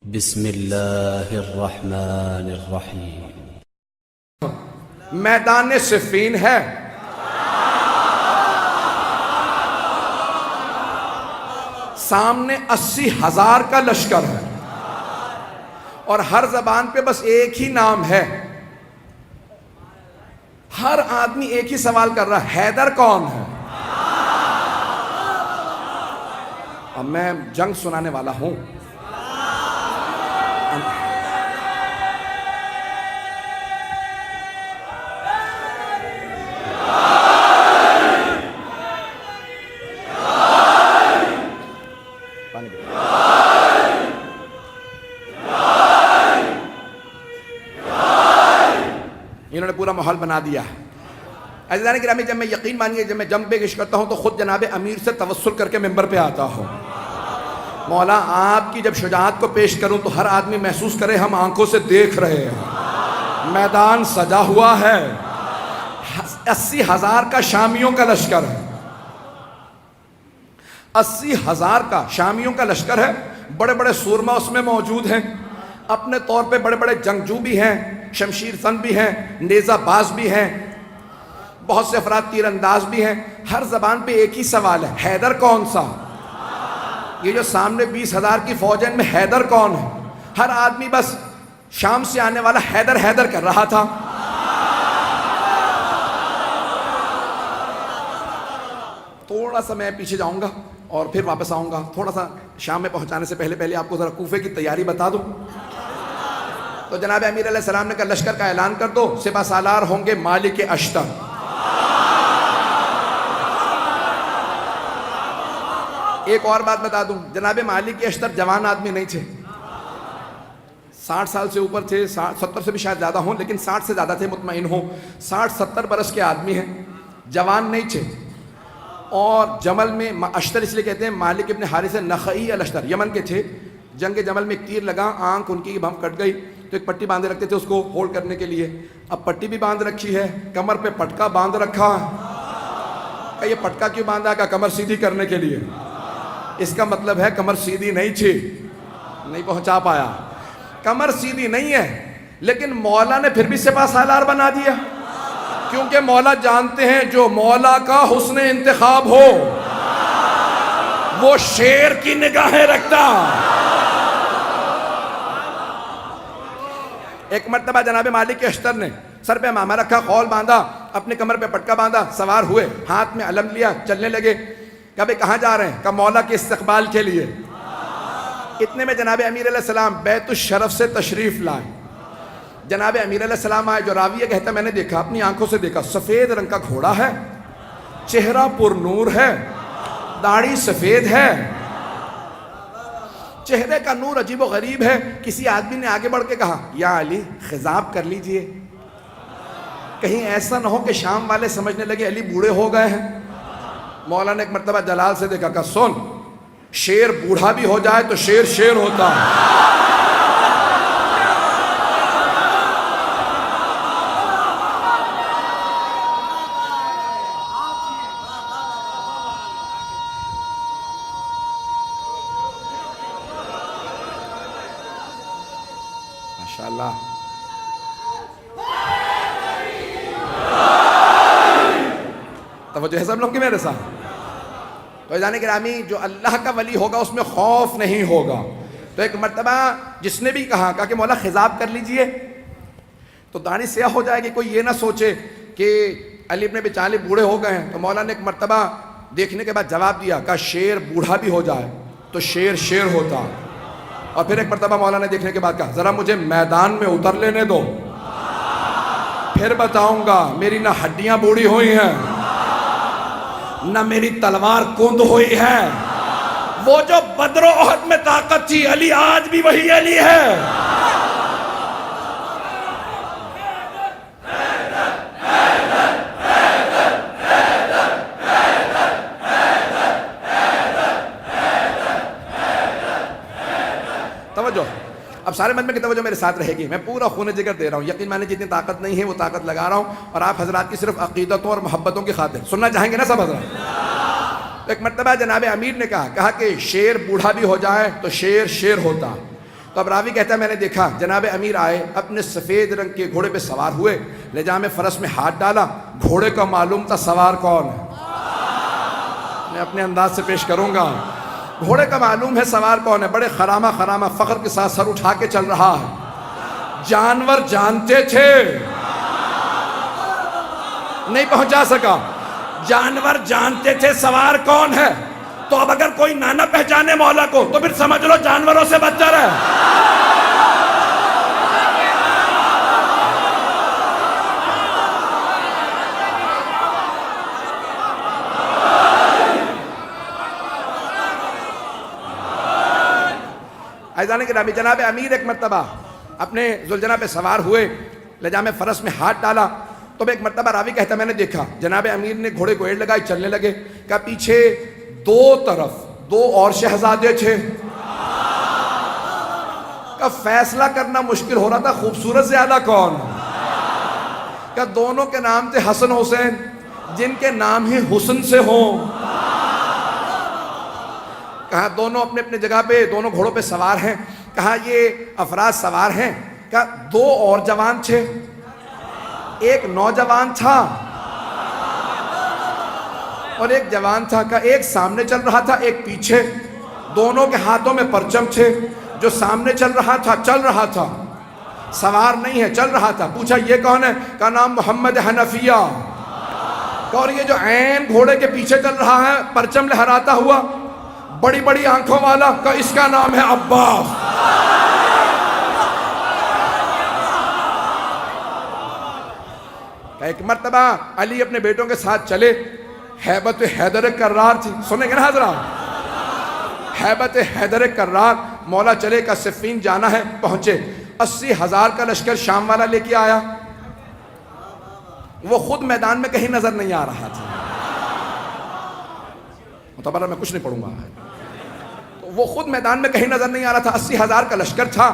بسم اللہ الرحمن الرحیم۔ میدان صفین ہے، سامنے 80,000 کا لشکر ہے اور ہر زبان پہ بس ایک ہی نام ہے۔ ہر آدمی ایک ہی سوال کر رہا ہے، حیدر کون ہے؟ اب میں جنگ سنانے والا ہوں۔ انہوں نے پورا ماحول بنا دیا ہے۔ عزیزان گرامی، جب میں یقین مانیے جب میں جنگ پیش کرتا ہوں تو خود جناب امیر سے توسل کر کے ممبر پہ آتا ہوں، مولا آپ کی جب شجاعت کو پیش کروں تو ہر آدمی محسوس کرے ہم آنکھوں سے دیکھ رہے ہیں، میدان سجا ہوا ہے، 80,000 کا شامیوں کا لشکر ہے، 80,000 کا شامیوں کا لشکر ہے۔ بڑے بڑے سورما اس میں موجود ہیں، اپنے طور پہ بڑے بڑے جنگجو بھی ہیں، شمشیر زن بھی ہیں، نیزہ باز بھی ہیں، بہت سے افراد تیر انداز بھی ہیں۔ ہر زبان پہ ایک ہی سوال ہے، حیدر کون سا؟ یہ جو سامنے 20,000 کی فوج ہے ان میں حیدر کون ہے؟ ہر آدمی بس شام سے آنے والا حیدر حیدر کر رہا تھا۔ تھوڑا سا میں پیچھے جاؤں گا اور پھر واپس آؤں گا، تھوڑا سا شام میں پہنچانے سے پہلے آپ کو ذرا کوفے کی تیاری بتا دوں۔ تو جناب امیر علیہ السلام نے کہا لشکر کا اعلان کر دو، سپہ سالار ہوں گے مالک اشتر۔ ایک اور بات بتا دوں، جناب مالک اشتر جوان آدمی نہیں تھے، 60 سال سے اوپر تھے، 70 سے بھی شاید زیادہ ہوں، لیکن 60 سے زیادہ تھے، مطمئن ہوں 60-70 برس کے آدمی ہیں، جوان نہیں تھے۔ اور جمل میں اشتر اس لیے کہتے ہیں، مالک ابن حارث نخعی الاشتر یمن کے تھے۔ جنگ جمل میں ایک تیر لگا، آنکھ ان کی بم کٹ گئی، تو ایک پٹی باندھے رکھتے تھے اس کو ہولڈ کرنے کے لیے۔ اب پٹی بھی باندھ رکھی ہے، کمر پہ پٹکا باندھ رکھا ہے۔ کہ یہ پٹکا کیوں باندھا؟ کہ کمر سیدھی کرنے کے لیے۔ اس کا مطلب ہے کمر سیدھی نہیں تھی، نہیں پہنچا پایا، کمر سیدھی نہیں ہے، لیکن مولا نے پھر بھی سپہ سالار بنا دیا، کیونکہ مولا جانتے ہیں جو مولا کا حسن انتخاب ہو وہ شیر کی نگاہیں رکھتا۔ ایک مرتبہ جناب مالک اشتر نے سر پہ امامہ رکھا، خول باندھا، اپنے کمر پہ پٹکا باندھا، سوار ہوئے، ہاتھ میں علم لیا، چلنے لگے۔ کہا بھئی کہاں جا رہے ہیں؟ کہا مولا کے استقبال کے لیے۔ اتنے میں جناب امیر علیہ السلام بیت الشرف سے تشریف لائے۔ جناب امیر علیہ السلام آئے، جو راویہ کہتا ہے میں نے دیکھا، اپنی آنکھوں سے دیکھا، سفید رنگ کا گھوڑا ہے، چہرہ پر نور ہے، داڑھی سفید ہے، چہرے کا نور عجیب و غریب ہے۔ کسی آدمی نے آگے بڑھ کے کہا یا علی خضاب کر لیجئے، کہیں ایسا نہ ہو کہ شام والے سمجھنے لگے علی بوڑھے ہو گئے ہیں۔ مولا نے ایک مرتبہ جلال سے دیکھا، کہا سن، شیر بوڑھا بھی ہو جائے تو شیر شیر ہوتا ہے۔ ماشاءاللہ، توجہ ہے سب لوگ کی میرے ساتھ؟ تو جانے گرامی، جو اللہ کا ولی ہوگا اس میں خوف نہیں ہوگا۔ تو ایک مرتبہ جس نے بھی کہا کہ مولا خضاب کر لیجئے تو داڑھی سیاہ ہو جائے گی، کوئی یہ نہ سوچے کہ علی ابن ابی طالب بوڑھے ہو گئے ہیں۔ تو مولا نے ایک مرتبہ دیکھنے کے بعد جواب دیا، کہا شیر بوڑھا بھی ہو جائے تو شیر شیر ہوتا۔ اور پھر ایک مرتبہ مولا نے دیکھنے کے بعد کہا ذرا مجھے میدان میں اتر لینے دو، پھر بتاؤں گا میری نہ ہڈیاں بوڑھی ہوئی ہیں نہ میری تلوار کند ہوئی ہے۔ وہ جو بدر و احد میں طاقت تھی، علی آج بھی وہی علی ہے۔ توجہ، اب سارے مجمع کی توجہ میرے ساتھ رہے گی، میں پورا خون جگر دے رہا ہوں، یقین مانے جتنی طاقت نہیں ہے وہ طاقت لگا رہا ہوں، اور آپ حضرات کی صرف عقیدتوں اور محبتوں کی خاطر سننا چاہیں گے نا سب حضرات؟ ایک مرتبہ جناب امیر نے کہا کہ شیر بوڑھا بھی ہو جائے تو شیر شیر ہوتا، تو اب راوی کہتا ہے میں نے دیکھا جناب امیر آئے, اپنے سفید رنگ کے گھوڑے پہ سوار ہوئے, لجام فرس میں ہاتھ ڈالا, گھوڑے کا معلوم تھا سوار کون ہے. میں اپنے انداز سے پیش کروں گا. گھوڑے کا معلوم ہے سوار کون ہے, بڑے خرامہ خرامہ فخر کے ساتھ سر اٹھا کے چل رہا ہے. جانور جانتے تھے, نہیں پہنچا سکا. جانور جانتے تھے سوار کون ہے. تو اب اگر کوئی نہ پہچانے مولا کو تو پھر سمجھ لو جانوروں سے بدتر ہے. عزیزان گرامی, جناب امیر ایک مرتبہ اپنے ذوالجناح پہ سوار ہوئے, لجام فرس میں ہاتھ ڈالا. تو ایک مرتبہ راوی کہتا میں نے دیکھا جناب امیر نے گھوڑے کو ایڑ لگائی, چلنے لگے. کہ پیچھے دو طرف دو اور شہزادے تھے. کہ فیصلہ کرنا مشکل ہو رہا تھا خوبصورت زیادہ کون. کہ دونوں کے نام تھے حسن حسین, جن کے نام ہی حسن سے ہوں. کہا دونوں اپنے اپنے جگہ پہ دونوں گھوڑوں پہ سوار ہیں. کہا یہ افراد سوار ہیں. کہا دو اور جوان تھے, ایک نوجوان تھا اور ایک جوان تھا. کہ ایک سامنے چل رہا تھا ایک پیچھے, دونوں کے ہاتھوں میں پرچم تھے. جو سامنے چل رہا تھا سوار نہیں ہے, چل رہا تھا. پوچھا یہ کون ہے؟ کا نام محمد حنفیہ. اور یہ جو عین گھوڑے کے پیچھے چل رہا ہے پرچم لہراتا ہوا, بڑی بڑی آنکھوں والا, کا اس کا نام ہے عباس. ایک مرتبہ علی اپنے بیٹوں کے ساتھ چلے, ہیبت حیدر کرار تھی. سنیں گے نا حضرات, ہیبت حیدر کرار. مولا چلے کا صفین جانا ہے, پہنچے. 80,000 کا لشکر شام والا لے کے آیا. وہ خود میدان میں کہیں نظر نہیں آ رہا تھا. متبرہ میں کچھ نہیں پڑھوں گا. وہ خود میدان میں کہیں نظر نہیں آ رہا تھا. 80,000 کا لشکر تھا.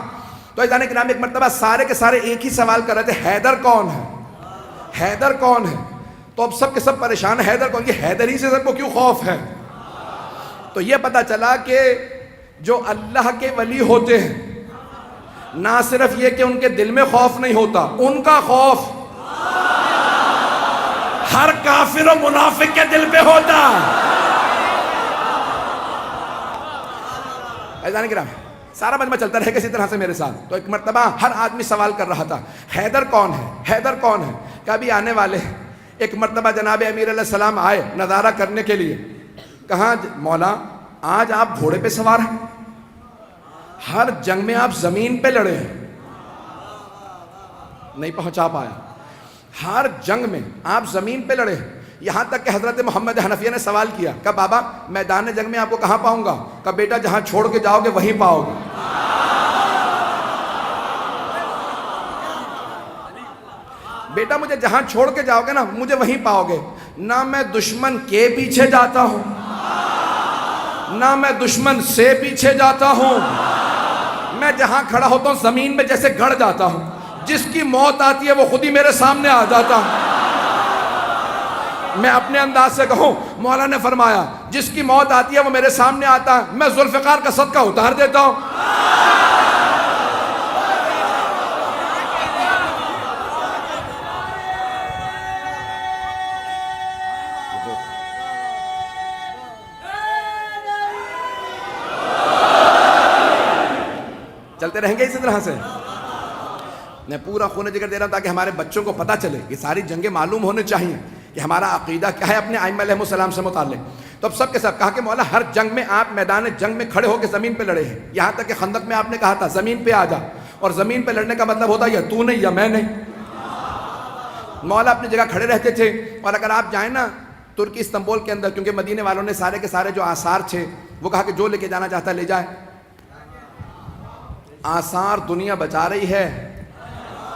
تو عزیزان کرام ایک مرتبہ سارے کے سارے ایک ہی سوال کر رہے تھے, حیدر کون ہے, حیدر کون ہے. تو اب سب کے سب پریشان ہیں, حیدر کون. یہ حیدر ہی سے سب کو کیوں خوف ہے. تو یہ پتا چلا کہ جو اللہ کے ولی ہوتے ہیں, نہ صرف یہ کہ ان کے دل میں خوف نہیں ہوتا, ان کا خوف ہر کافر و منافق کے دل پہ ہوتا. عزیزان کرام سارا مجمع چلتا رہے کسی طرح سے میرے ساتھ. تو ایک مرتبہ ہر آدمی سوال کر رہا تھا, حیدر کون ہے, حیدر کون ہے. کبھی آنے والے. ایک مرتبہ جناب امیر علیہ السلام آئے نظارہ کرنے کے لیے. کہاں مولا آج آپ گھوڑے پہ سوار ہیں, ہر جنگ میں آپ زمین پہ لڑے ہیں. نہیں پہنچا پایا. ہر جنگ میں آپ زمین پہ لڑے ہیں. یہاں تک کہ حضرت محمد حنفیہ نے سوال کیا کہ بابا میدان جنگ میں آپ کو کہاں پاؤں گا. کہ بیٹا جہاں چھوڑ کے جاؤ گے وہیں پاؤ گے. بیٹا مجھے جہاں چھوڑ کے جاؤ گے نا مجھے وہیں پاؤ گے. نہ میں دشمن کے پیچھے جاتا ہوں, نہ میں دشمن سے پیچھے جاتا ہوں. میں جہاں کھڑا ہوتا ہوں زمین میں جیسے گڑ جاتا ہوں. جس کی موت آتی ہے وہ خود ہی میرے سامنے آ جاتا ہوں. میں اپنے انداز سے کہوں, مولا نے فرمایا جس کی موت آتی ہے وہ میرے سامنے آتا ہے, میں ذوالفقار کا صدقہ اتار دیتا ہوں. چلتے رہیں گے اسی طرح سے. میں پورا خون جگر دے رہا ہوں تاکہ ہمارے بچوں کو پتہ چلے, یہ ساری جنگیں معلوم ہونے چاہیے کہ ہمارا عقیدہ کیا ہے اپنے ائمہ علیہ السلام سے متعلق. تو اب سب کے سب کہا کہ مولا ہر جنگ میں آپ میدان جنگ میں کھڑے ہو کے زمین پہ لڑے ہیں. یہاں تک کہ خندق میں آپ نے کہا تھا زمین پہ آ جا, اور زمین پہ لڑنے کا مطلب ہوتا ہے یا تو نہیں یا میں نہیں. مولا اپنی جگہ کھڑے رہتے تھے. اور اگر آپ جائیں نا ترکی استنبول کے اندر, کیونکہ مدینے والوں نے سارے کے سارے جو آثار تھے وہ کہا کہ جو لے کے جانا چاہتا ہے لے جائے. آثار دنیا بچا رہی ہے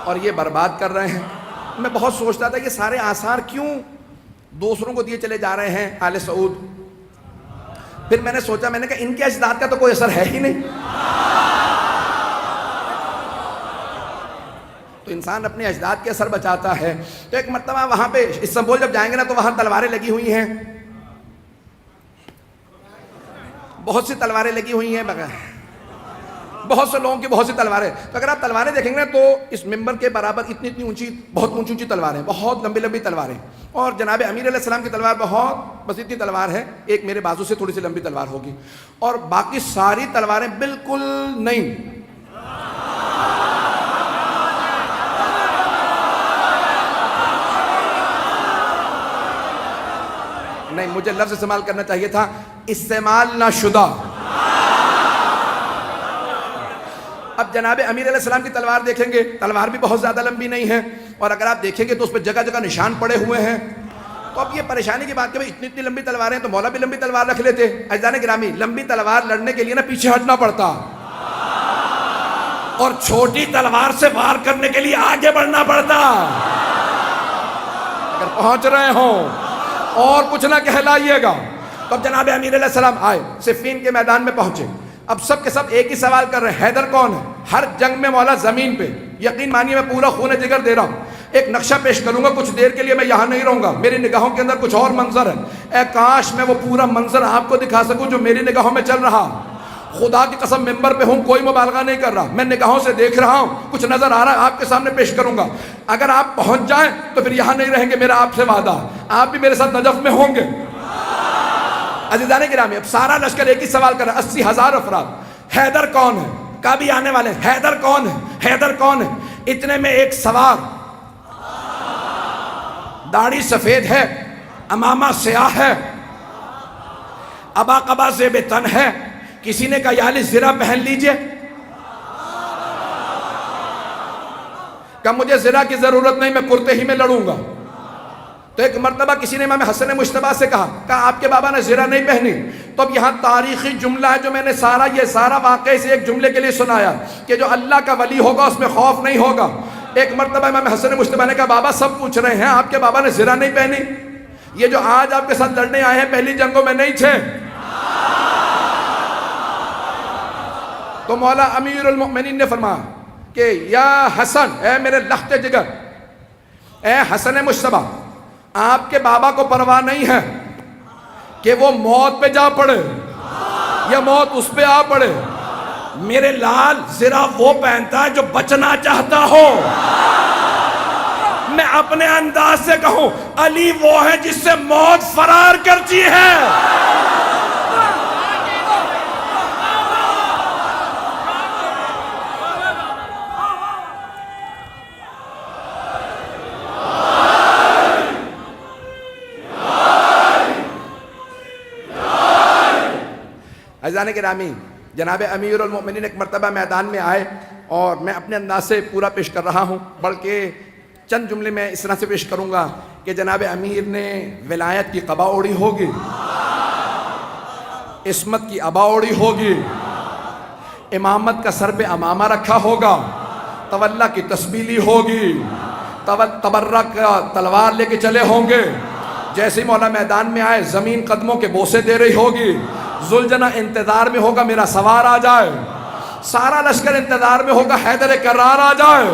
اور یہ برباد کر رہے ہیں. میں بہت سوچتا تھا یہ سارے آثار کیوں دوسروں کو دیے چلے جا رہے ہیں آل سعود. پھر میں نے سوچا, میں نے کہا ان کے اجداد کا تو کوئی اثر ہے ہی نہیں. تو انسان اپنے اجداد کے اثر بچاتا ہے. تو ایک مرتبہ وہاں پہ استنبول جب جائیں گے نا تو وہاں تلواریں لگی ہوئی ہیں, بہت سی تلواریں لگی ہوئی ہیں. بہت سے لوگوں کی بہت سی تلواریں. تو اگر آپ تلواریں دیکھیں گے تو اس ممبر کے برابر اتنی اونچی, بہت اونچی اونچی تلواریں, بہت لمبی لمبی تلواریں. اور جناب امیر علیہ السلام کی تلوار بہت بس اتنی تلوار ہے, ایک میرے بازو سے تھوڑی سی لمبی تلوار ہوگی, اور باقی ساری تلواریں بالکل نہیں. نہیں, مجھے لفظ استعمال کرنا چاہیے تھا, استعمال نہ شدہ. اب جناب امیر علیہ السلام کی تلوار دیکھیں گے, تلوار بھی بہت زیادہ لمبی نہیں ہے, اور اگر آپ دیکھیں گے تو اس پہ جگہ جگہ نشان پڑے ہوئے ہیں. تو اب یہ پریشانی کی بات کہ اتنی اتنی لمبی تلواریں, تو مولا بھی لمبی تلوار رکھ لیتے. عزیزان گرامی, لمبی تلوار لڑنے کے لیے نا پیچھے ہٹنا پڑتا, اور چھوٹی تلوار سے وار کرنے کے لیے آگے بڑھنا پڑتا. اگر پہنچ رہے ہوں اور کچھ نہ کہلائیے گا. تو اب جناب امیر علیہ السلام آئے, صفین کے میدان میں پہنچے. اب سب کے سب ایک ہی سوال کر رہے ہیں, حیدر کون ہے؟ ہر جنگ میں مولا زمین پہ, یقین مانیے میں پورا خون جگر دے رہا ہوں. ایک نقشہ پیش کروں گا, کچھ دیر کے لیے میں یہاں نہیں رہوں گا, میری نگاہوں کے اندر کچھ اور منظر ہے. اے کاش میں وہ پورا منظر آپ کو دکھا سکوں جو میری نگاہوں میں چل رہا. خدا کی قسم ممبر پہ ہوں, کوئی مبالغہ نہیں کر رہا, میں نگاہوں سے دیکھ رہا ہوں, کچھ نظر آ رہا ہے, آپ کے سامنے پیش کروں گا. اگر آپ پہنچ جائیں تو پھر یہاں نہیں رہیں گے, میرا آپ سے وعدہ, آپ بھی میرے ساتھ نجف میں ہوں گے. عزیزان گرامی, اب سارا لشکر ایک ہی سوال کر رہا ہے, 80,000 افراد. حیدر کون ہے؟ کبھی آنے والے, حیدر کون ہے؟ حیدر کون ہے؟ اتنے میں ایک سوار, داڑھی سفید ہے, امامہ سیاہ ہے, ابا قبا زیب تن ہے. کسی نے کہا یا علی زرہ پہن لیجئے, کہ مجھے زرہ کی ضرورت نہیں, میں کرتے ہی میں لڑوں گا. تو ایک مرتبہ کسی نے امام حسن مجتبیٰ سے کہا آپ کے بابا نے زرہ نہیں پہنی. تو اب یہاں تاریخی جملہ ہے جو میں نے یہ سارا واقعہ سے ایک جملے کے لیے سنایا, کہ جو اللہ کا ولی ہوگا اس میں خوف نہیں ہوگا. ایک مرتبہ امام حسن مجتبیٰ نے کہا بابا سب پوچھ رہے ہیں آپ کے بابا نے زرہ نہیں پہنی, یہ جو آج آپ کے ساتھ لڑنے آئے ہیں پہلی جنگوں میں نہیں تھے. تو مولا امیر المؤمنین نے فرمایا کہ یا حسن, اے میرے لخت جگر, اے حسن مجتبیٰ, آپ کے بابا کو پرواہ نہیں ہے کہ وہ موت پہ جا پڑے یا موت اس پہ آ پڑے. میرے لال زرہ وہ پہنتا ہے جو بچنا چاہتا ہو. میں اپنے انداز سے کہوں, علی وہ ہے جس سے موت فرار کرتی ہے. عزیزان گرامی, جناب امیر المؤمنین ایک مرتبہ میدان میں آئے, اور میں اپنے انداز سے پورا پیش کر رہا ہوں, بلکہ چند جملے میں اس طرح سے پیش کروں گا کہ جناب امیر نے ولایت کی قبا اوڑی ہوگی, عصمت کی ابا اوڑی ہوگی, امامت کا سر پہ امامہ رکھا ہوگا, تولا کی تسبیح لی ہوگی, تبرک کا تلوار لے کے چلے ہوں گے. جیسے ہی مولا میدان میں آئے زمین قدموں کے بوسے دے رہی ہوگی. ذوالجناح انتظار میں ہوگا میرا سوار آ جائے, سارا لشکر انتظار میں ہوگا حیدر کرار آ جائے.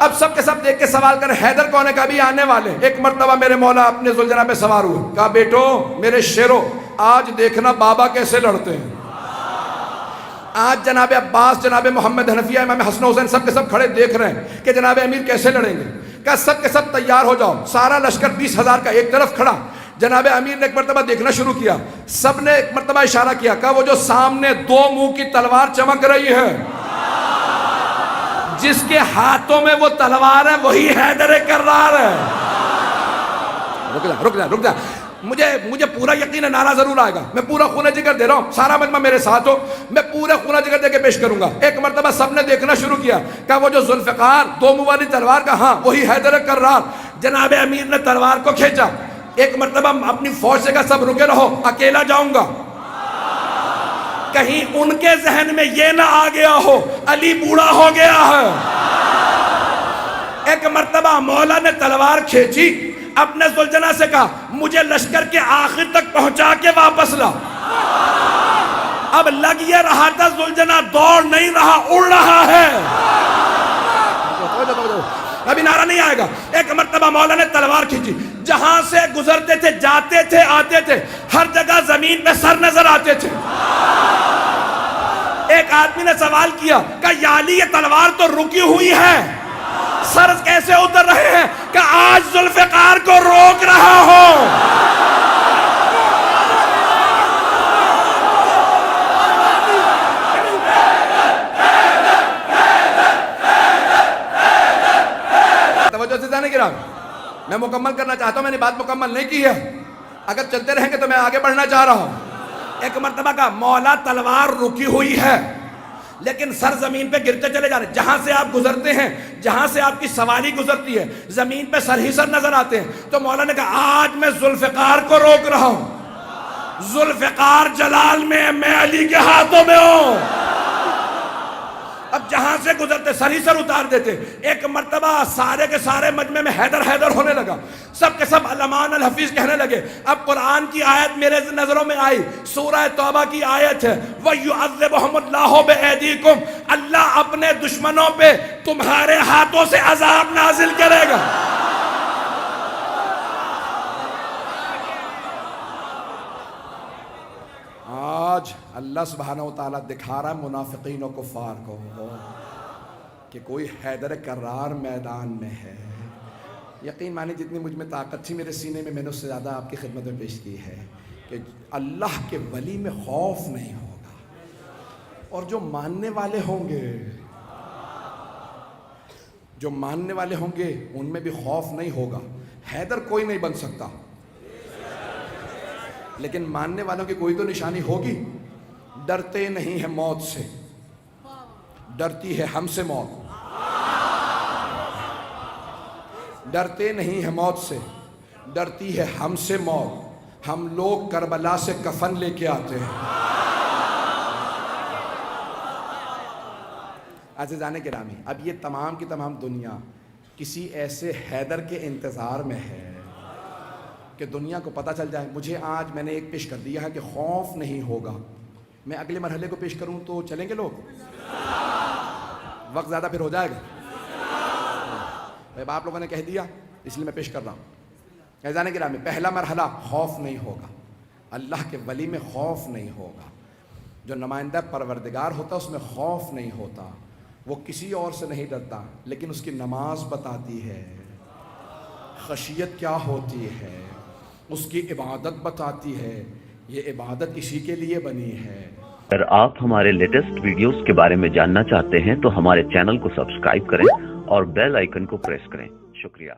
اب سب کے سب دیکھ کے سوال کر حیدر کون ہے, کبھی آنے والے. ایک مرتبہ میرے مولا اپنے ذوالجناح پہ سوار ہوئے, کہا بیٹو میرے شیرو, آج دیکھنا بابا کیسے لڑتے ہیں. آج جناب عباس, جناب محمد حنفیہ, امام حسن حسین سب کے سب کھڑے دیکھ رہے ہیں کہ جناب امیر کیسے لڑیں گے. کہا سب کے سب تیار ہو جاؤ. سارا لشکر 20,000 کا ایک طرف کھڑا. جناب امیر نے ایک مرتبہ دیکھنا شروع کیا, سب نے ایک مرتبہ اشارہ کیا, کہا وہ جو سامنے 2 منہ کی تلوار چمک رہی ہے, جس کے ہاتھوں میں وہ تلوار ہے وہی حیدر کرار ہے. رک جا, مجھے پورا یقین ہے نعرہ ضرور آئے گا. میں پورا خون جگر دے رہا ہوں, سارا مجمع میرے ساتھ ہو, میں پورا خون جگر دے کے پیش کروں گا. ایک مرتبہ سب نے دیکھنا شروع کیا, کہا وہ جو ذوالفقار 2 منہ والی تلوار کا, ہاں وہی حیدر کرار. جناب امیر نے تلوار کو کھینچا. ایک مرتبہ اپنی فوج سے کہا سب رکے رہو, اکیلا جاؤں گا. کہیں ان کے ذہن میں یہ نہ آ گیا ہو علی بوڑھا ہو گیا ہے. ایک مرتبہ مولا نے تلوار کھینچی, اپنے ذوالجناح سے کہا مجھے لشکر کے آخر تک پہنچا کے واپس لا. اب لگ یہ رہا تھا ذوالجناح دوڑ نہیں رہا, اڑ رہا ہے. ابھی نعرہ نہیں آئے گا. ایک مرتبہ مولا نے تلوار کھینچی, جہاں سے گزرتے تھے, جاتے تھے, آتے تھے, ہر جگہ زمین پہ سر نظر آتے تھے. ایک آدمی نے سوال کیا کہ یا علی یہ تلوار تو رکی ہوئی ہے، سر کیسے اتر رہے ہیں؟ کہ آج ذوالفقار کو روک رہا ہوں۔ توجہ سے جانے گرام، میں مکمل کرنا چاہتا ہوں، میں نے بات مکمل نہیں کی ہے، اگر چلتے رہیں گے تو میں آگے بڑھنا چاہ رہا ہوں۔ ایک مرتبہ کا مولا تلوار رکی ہوئی ہے لیکن سر زمین پہ گرتے چلے جا رہے ہیں، جہاں سے آپ گزرتے ہیں، جہاں سے آپ کی سواری گزرتی ہے، زمین پہ سر ہی سر نظر آتے ہیں۔ تو مولا نے کہا آج میں ذوالفقار کو روک رہا ہوں، ذوالفقار جلال میں علی کے ہاتھوں میں ہوں۔ اب جہاں سے گزرتے سر ہی سر اتار دیتے۔ ایک مرتبہ سارے کے سارے مجمع میں حیدر حیدر ہونے لگا، سب کے سب علمان الحفیظ کہنے لگے۔ اب قرآن کی آیت میرے نظروں میں آئی، سورہ توبہ کی آیت ہے، وَيُعَذِّبُهُمُ اللَّهُ بِأَيْدِيكُمْ، اللہ اپنے دشمنوں پہ تمہارے ہاتھوں سے عذاب نازل کرے گا۔ آج اللہ سبحانہ وتعالیٰ دکھا رہا ہے منافقین و کفار کو کہ کوئی حیدر کرار میدان میں ہے۔ یقین مانی جتنی مجھ میں طاقت تھی میرے سینے میں، میں نے اس سے زیادہ آپ کی خدمت میں پیش کی ہے کہ اللہ کے ولی میں خوف نہیں ہوگا، اور جو ماننے والے ہوں گے، جو ماننے والے ہوں گے ان میں بھی خوف نہیں ہوگا۔ حیدر کوئی نہیں بن سکتا لیکن ماننے والوں کی کوئی تو نشانی ہوگی۔ ڈرتے نہیں ہیں موت سے، ڈرتی ہے ہم سے موت۔ ڈرتے نہیں ہیں موت سے، ڈرتی ہے ہم سے موت۔ ہم لوگ کربلا سے کفن لے کے آتے ہیں۔ عزیزان گرامی، اب یہ تمام کی تمام دنیا کسی ایسے حیدر کے انتظار میں ہے کہ دنیا کو پتہ چل جائے۔ مجھے آج میں نے ایک پیش کر دیا ہے کہ خوف نہیں ہوگا، میں اگلے مرحلے کو پیش کروں تو چلیں گے لوگ؟ وقت زیادہ پھر ہو جائے گا۔ اب آپ لوگوں نے کہہ دیا اس لیے میں پیش کر رہا ہوں۔ عزیزان گرامی، پہلا مرحلہ خوف نہیں ہوگا، اللہ کے ولی میں خوف نہیں ہوگا۔ جو نمائندہ پروردگار ہوتا اس میں خوف نہیں ہوتا، وہ کسی اور سے نہیں ڈرتا، لیکن اس کی نماز بتاتی ہے خشیت کیا ہوتی ہے، اس کی عبادت بتاتی ہے، یہ عبادت اسی کے لیے بنی ہے۔ اگر آپ ہمارے لیٹسٹ ویڈیوز کے بارے میں جاننا چاہتے ہیں تو ہمارے چینل کو سبسکرائب کریں اور بیل آئیکن کو پریس کریں۔ شکریہ۔